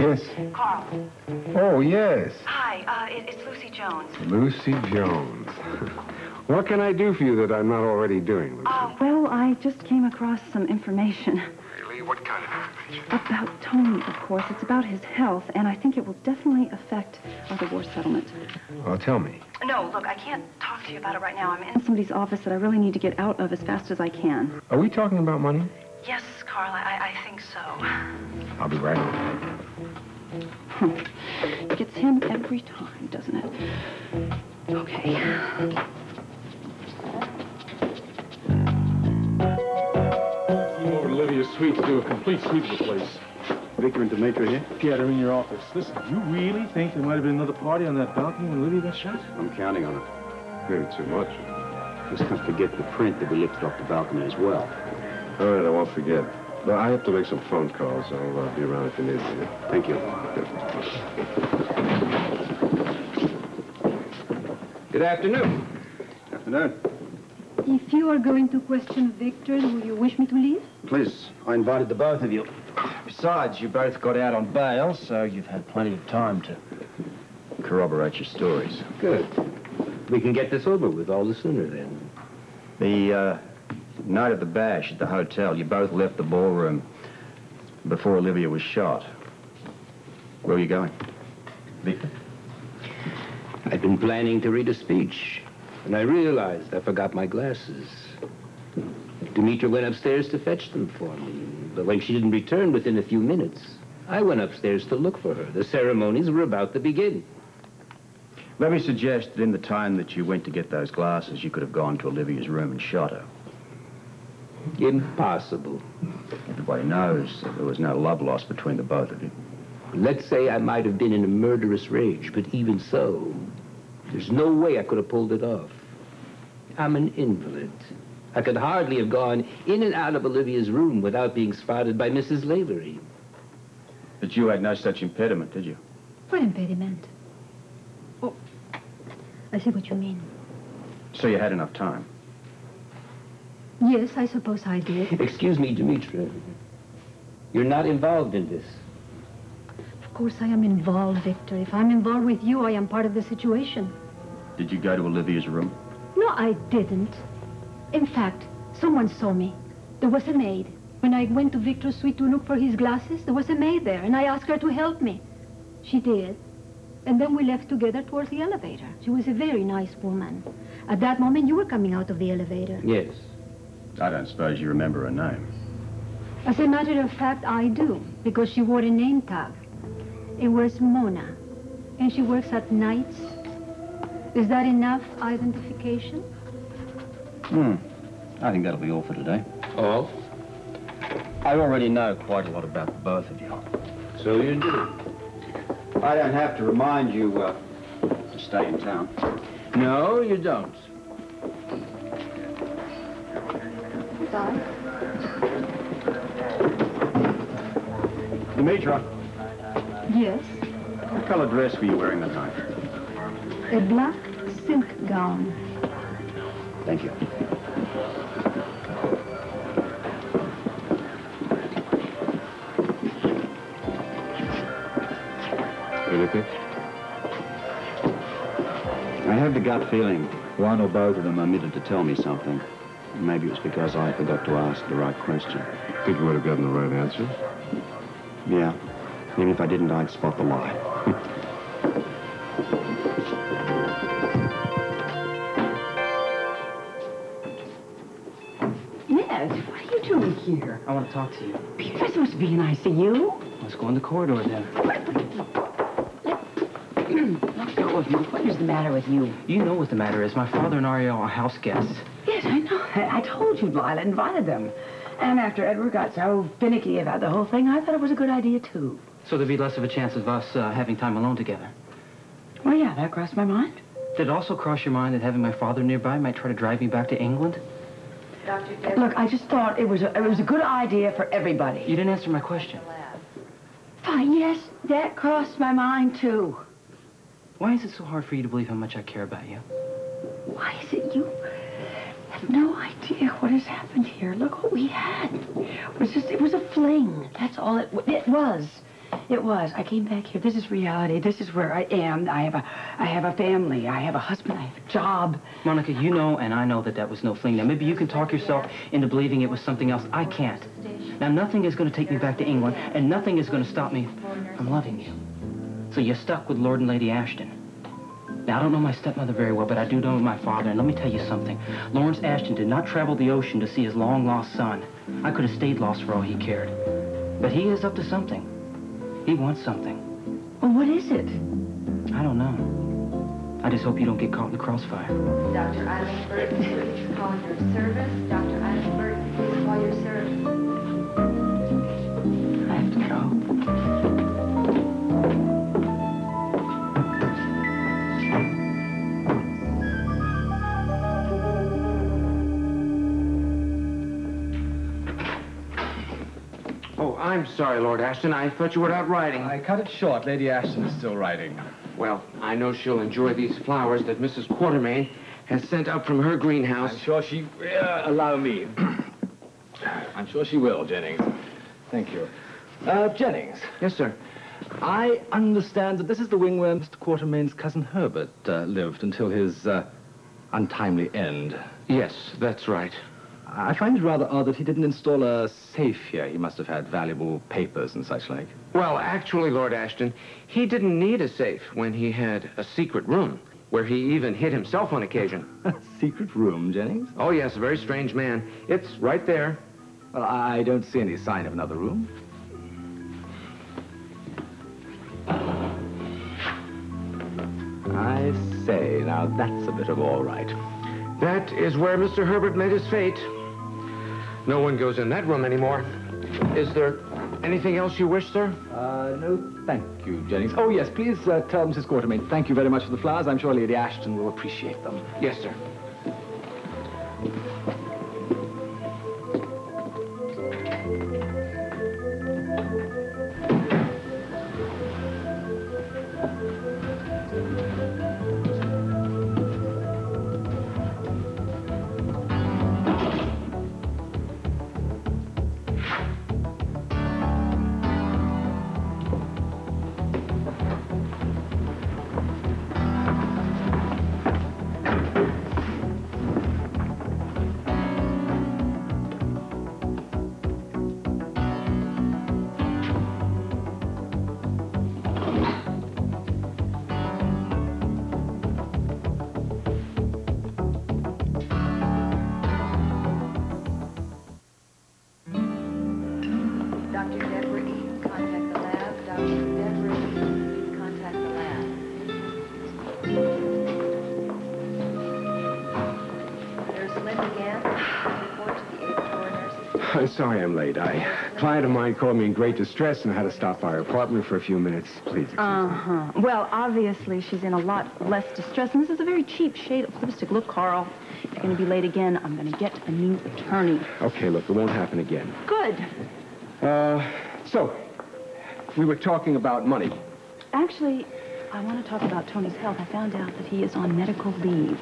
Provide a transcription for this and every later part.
Yes? Carl. Oh, yes. Hi, it's Lucy Jones. Lucy Jones. What can I do for you that I'm not already doing, Lucy? Well, I just came across some information. Really? What kind of information? About Tony, of course. It's about his health, and I think it will definitely affect our divorce settlement. Oh, tell me. No, look, I can't talk to you about it right now. I'm in... Somebody's office that I really need to get out of as fast as I can. Are we talking about money? Yes, Carl, I think so. I'll be right over. It gets him every time, doesn't it? Okay. Came over to Lydia's suite to do a complete sweep of the place. Victor and Demetra here? Yeah, they're in your office. Listen, you really think there might have been another party on that balcony when Lydia got shot? I'm counting on it. Maybe too much. Just don't forget the print that we lifted off the balcony as well. All right, I won't forget. But I have to make some phone calls. I'll be around if you need me. Thank you. Good afternoon. Afternoon. If you are going to question Victor, will you wish me to leave? Please, I invited the both of you. Besides, you both got out on bail, so you've had plenty of time to corroborate your stories. Good. We can get this over with all the sooner then. The night of the bash at the hotel, you both left the ballroom before Olivia was shot. Where were you going? Victor? I'd been planning to read a speech, and I realized I forgot my glasses. Demetra went upstairs to fetch them for me, but when she didn't return within a few minutes, I went upstairs to look for her. The ceremonies were about to begin. Let me suggest that in the time that you went to get those glasses, you could have gone to Olivia's room and shot her. Impossible. Everybody knows that there was no love lost between the both of you. Let's say I might have been in a murderous rage, but even so, there's no way I could have pulled it off. I'm an invalid. I could hardly have gone in and out of Olivia's room without being spotted by Mrs. Lavery. But you had no such impediment, did you? What impediment? Oh, I see what you mean. So you had enough time? Yes, I suppose I did. Excuse me, Demetra. You're not involved in this. Of course I am involved, Victor. If I'm involved with you, I am part of the situation. Did you go to Olivia's room? No, I didn't. In fact, someone saw me. There was a maid. When I went to Victor's suite to look for his glasses, there was a maid there, and I asked her to help me. She did. And then we left together towards the elevator. She was a very nice woman. At that moment, you were coming out of the elevator. Yes. I don't suppose you remember her name. As a matter of fact, I do, because she wore a name tag. It was Mona, and she works at nights. Is that enough identification? I think that'll be all for today. All? I already know quite a lot about the both of you. So you do. I don't have to remind you to stay in town. No, you don't. Demetra, Yes. what color dress were you wearing that night? A black silk gown. Thank you. Anything? I have the gut feeling one or both of them omitted to tell me something. Maybe it was because I forgot to ask the right question. Think you would have gotten the right answer? Yeah. Even if I didn't, I'd spot the lie. Ned, what are you doing here? I want to talk to you. You're not supposed to be in ICU. Let's go in the corridor then. Let go of me. What is the matter with you? You know what the matter is. My father and Ariel are house guests. Yes, I know. I told you Lila invited them. And after Edward got so finicky about the whole thing, I thought it was a good idea, too. So there'd be less of a chance of us having time alone together. Well, yeah, that crossed my mind. Did it also cross your mind that having my father nearby might try to drive me back to England? Look, I just thought it was a good idea for everybody. You didn't answer my question. Fine, yes, that crossed my mind, too. Why is it so hard for you to believe how much I care about you? Why is it you have no idea what has happened here? Look what we had. It was a fling. That's all it was. It was. I came back here. This is reality. This is where I am. I have a family. I have a husband. I have a job. Monica, you know and I know that that was no fling. Now, maybe you can talk yourself into believing it was something else. I can't. Now, nothing is going to take me back to England, and nothing is going to stop me from loving you. So you're stuck with Lord and Lady Ashton. Now, I don't know my stepmother very well, but I do know my father, and let me tell you something. Lawrence Ashton did not travel the ocean to see his long-lost son. I could have stayed lost for all he cared. But he is up to something. He wants something. Well, what is it? I don't know. I just hope you don't get caught in the crossfire. Dr. Eileen Burton, please call your service. Dr. Eileen Burton, please call your service. I have to go. Oh, I'm sorry, Lord Ashton. I thought you were out riding. I cut it short. Lady Ashton is still riding. Well, I know she'll enjoy these flowers that Mrs. Quartermain has sent up from her greenhouse. I'm sure she... allow me. I'm sure she will, Jennings. Thank you. Jennings. Yes, sir. I understand that this is the wing where Mr. Quartermain's cousin Herbert lived until his untimely end. Yes, that's right. I find it rather odd that he didn't install a safe here. He must have had valuable papers and such like. Well, actually, Lord Ashton, he didn't need a safe when he had a secret room, where he even hid himself on occasion. A secret room, Jennings? Oh, yes, a very strange man. It's right there. Well, I don't see any sign of another room. I say, now that's a bit of all right. That is where Mr. Herbert met his fate. No one goes in that room anymore. Is there anything else you wish, sir? No, thank you, Jennings. Oh, yes, please tell Mrs. Quartermain thank you very much for the flowers. I'm sure Lady Ashton will appreciate them. Yes, sir. Dr. Deborah Eaton, contact the lab. Dr. Deborah Eaton, contact the lab. Nurse Linda Gant, report to the 8th floor nurses. I'm sorry I'm late. A client of mine called me in great distress and had to stop by her apartment for a few minutes. Please excuse me. Well, obviously, she's in a lot less distress, and this is a very cheap shade of lipstick. Look, Carl, if you're going to be late again, I'm going to get a new attorney. Okay, look, it won't happen again. Good. So, we were talking about money. Actually, I want to talk about Tony's health. I found out that he is on medical leave.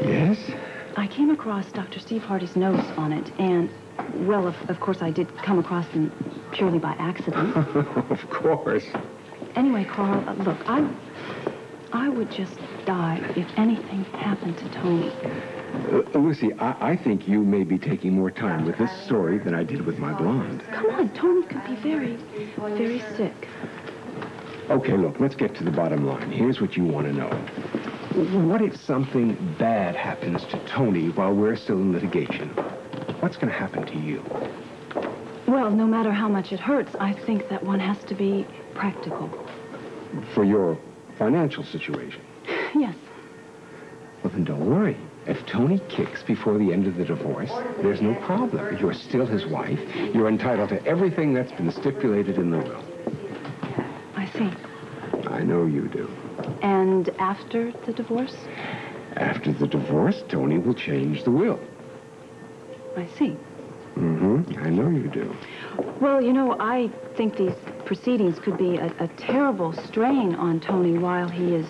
Yes? I came across Dr. Steve Hardy's notes on it, and, well, of course, I did come across them purely by accident. Of course. Anyway, Carl, look, I would just die if anything happened to Tony. Lucy, I think you may be taking more time with this story than I did with my blonde. Come on, Tony could be very, very sick. Okay, look, let's get to the bottom line. Here's what you want to know. What if something bad happens to Tony while we're still in litigation? What's going to happen to you? Well, no matter how much it hurts, I think that one has to be practical. For your financial situation? Yes. Well, then don't worry. If Tony kicks before the end of the divorce, there's no problem. You're still his wife. You're entitled to everything that's been stipulated in the will. I see. I know you do. And after the divorce? After the divorce, Tony will change the will. I see. Mm-hmm. I know you do. Well, you know, I think these proceedings could be a terrible strain on Tony while he is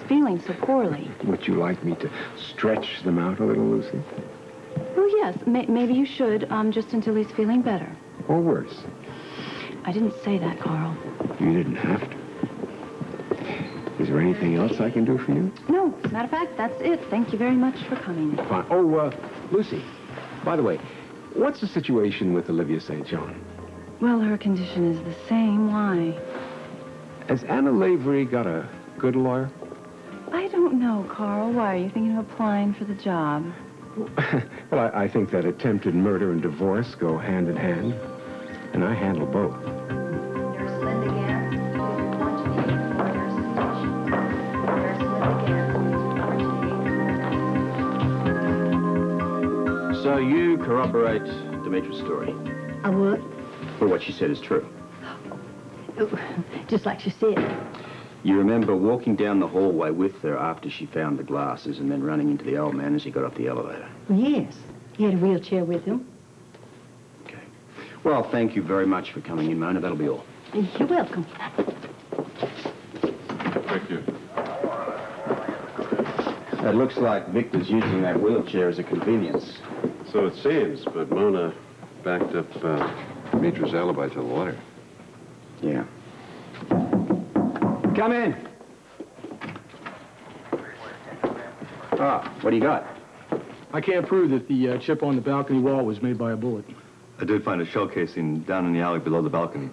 feeling so poorly. Would you like me to stretch them out a little, Lucy? Well, yes. Maybe you should, just until he's feeling better. Or worse? I didn't say that, Carl. You didn't have to. Is there anything else I can do for you? No, as a matter of fact, that's it. Thank you very much for coming. Fine. Oh, Lucy, by the way, what's the situation with Olivia St. John? Well, her condition is the same. Why? Has Anna Lavery got a good lawyer? I don't know, Carl. Why? Are you thinking of applying for the job? Well, I think that attempted murder and divorce go hand in hand, and I handle both. Nurse Linda Gant, report to the for nurse station. Nurse Linda Gant, So you corroborate Demetra's story? I would. Well, what she said is true. Just like she said. You remember walking down the hallway with her after she found the glasses and then running into the old man as he got up the elevator? Yes. He had a wheelchair with him. Okay. Well, thank you very much for coming in, Mona. That'll be all. You're welcome. Thank you. It looks like Victor's using that wheelchair as a convenience. So it seems, but Mona backed up Demetra's alibi to the letter. Yeah. Come in. Ah, what do you got? I can't prove that the chip on the balcony wall was made by a bullet. I did find a shell casing down in the alley below the balcony.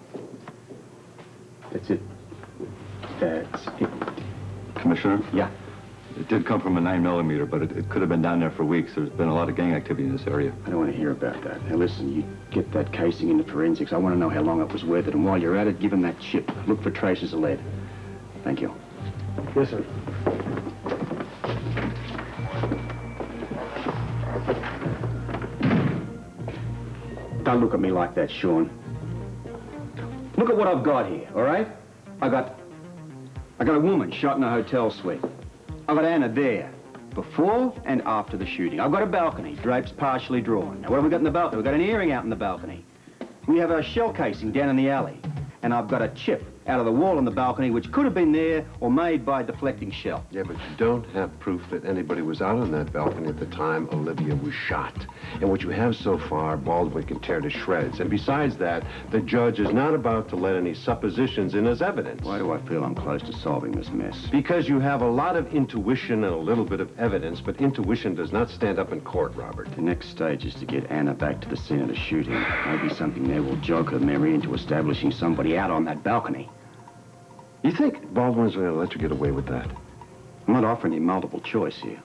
That's it. That's it. Commissioner? Yeah. It did come from a 9mm, but it could have been down there for weeks. There's been a lot of gang activity in this area. I don't want to hear about that. Now, listen, you get that casing into forensics. I want to know how long it was with it, and while you're at it, give him that chip. Look for traces of lead. Thank you. Yes, sir. Don't look at me like that, Sean. Look at what I've got here, all right? I got a woman shot in a hotel suite. I got Anna there, before and after the shooting. I've got a balcony, drapes partially drawn. Now, what have we got in the balcony? We've got an earring out in the balcony. We have a shell casing down in the alley. And I've got a chip out of the wall on the balcony, which could have been there or made by a deflecting shell. Yeah, but you don't have proof that anybody was out on that balcony at the time Olivia was shot. And what you have so far, Baldwin can tear to shreds. And besides that, the judge is not about to let any suppositions in as evidence. Why do I feel I'm close to solving this mess? Because you have a lot of intuition and a little bit of evidence, but intuition does not stand up in court, Robert. The next stage is to get Anna back to the scene of the shooting. Maybe something there will jog her memory into establishing somebody out on that balcony. You think Baldwin's going to let you get away with that? I'm not offering you multiple choice here.